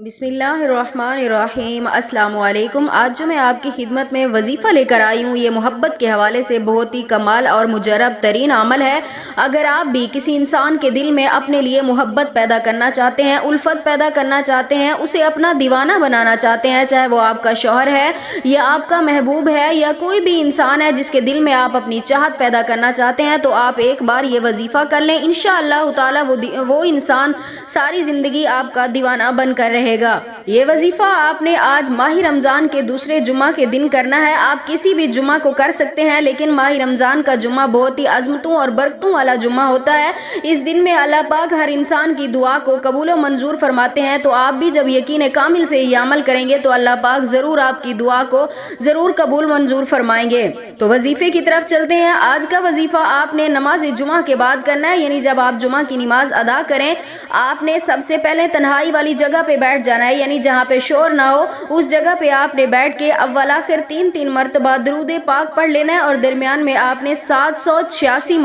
بسم اللہ الرحمن الرحیم۔ السلام علیکم۔ آج جو میں آپ کی خدمت میں وظیفہ لے کر آئی ہوں، یہ محبت کے حوالے سے بہت ہی کمال اور مجرب ترین عمل ہے۔ اگر آپ بھی کسی انسان کے دل میں اپنے لیے محبت پیدا کرنا چاہتے ہیں، الفت پیدا کرنا چاہتے ہیں، اسے اپنا دیوانہ بنانا چاہتے ہیں، چاہے وہ آپ کا شوہر ہے یا آپ کا محبوب ہے یا کوئی بھی انسان ہے جس کے دل میں آپ اپنی چاہت پیدا کرنا چاہتے ہیں، تو آپ ایک بار یہ وظیفہ کر لیں۔ انشاءاللہ تعالی وہ انسان ساری زندگی آپ کا دیوانہ بن کر رہے گا۔ یہ وظیفہ آپ نے آج ماہ رمضان کے دوسرے جمعہ کے دن کرنا ہے۔ آپ کسی بھی جمعہ کو کر سکتے ہیں، لیکن ماہ رمضان کا جمعہ بہت ہی عظمتوں اور برکتوں والا جمعہ ہوتا ہے۔ اس دن میں اللہ پاک ہر انسان کی دعا کو قبول و منظور فرماتے ہیں، تو آپ بھی جب یقین کامل سے یہ عمل کریں گے تو اللہ پاک ضرور آپ کی دعا کو ضرور قبول منظور فرمائیں گے۔ تو وظیفے کی طرف چلتے ہیں۔ آج کا وظیفہ آپ نے نماز جمعہ کے بعد کرنا ہے، یعنی جب آپ جمعہ کی نماز ادا کریں، آپ نے سب سے پہلے تنہائی والی جگہ پہ بیٹھ جانا ہے، یعنی جہاں پہ شور نہ ہو، اس جگہ پہ آپ نے بیٹھ کے اول آخر 3 مرتبہ درود پاک پڑھ لینا ہے، اور درمیان میں آپ نے 786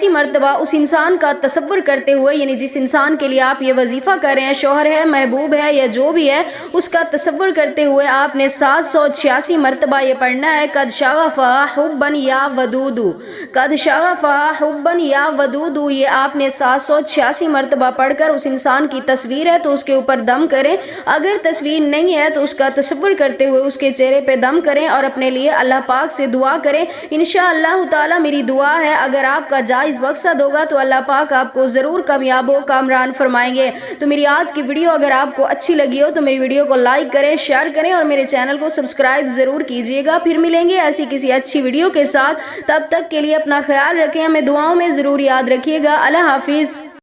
مرتبہ اس انسان کا تصور کرتے ہوئے، یعنی جس انسان کے لیے آپ یہ وظیفہ کر رہے ہیں، شوہر ہے، محبوب ہے یا جو بھی ہے، اس کا تصور کرتے ہوئے آپ نے 786 مرتبہ یہ پڑھنا ہے، قد شغفہا حبا یا ودود، قد شغفہا حبا یا ودود۔ یہ آپ نے 786 مرتبہ پڑھ کر، اس انسان کی تصویر ہے تو اس کے اوپر دم کریں، اگر تصویر نہیں ہے تو اس کا تصور کرتے ہوئے اس کے چہرے پہ دم کریں اور اپنے لیے اللہ پاک سے دعا کریں۔ انشاءاللہ تعالی میری دعا ہے اگر آپ کا جائز مقصد ہوگا تو اللہ پاک آپ کو ضرور کامیاب و کامران فرمائیں گے۔ تو میری آج کی ویڈیو اگر آپ کو اچھی لگی ہو تو میری ویڈیو کو لائک کریں، شیئر کریں اور میرے چینل کو سبسکرائب ضرور کیجیے گا۔ پھر ملیں گے ایسی کسی اچھی ویڈیو کے ساتھ، تب تک کے لیے اپنا خیال رکھیں، ہمیں دعاؤں میں ضرور یاد رکھیے گا۔ اللہ حافظ۔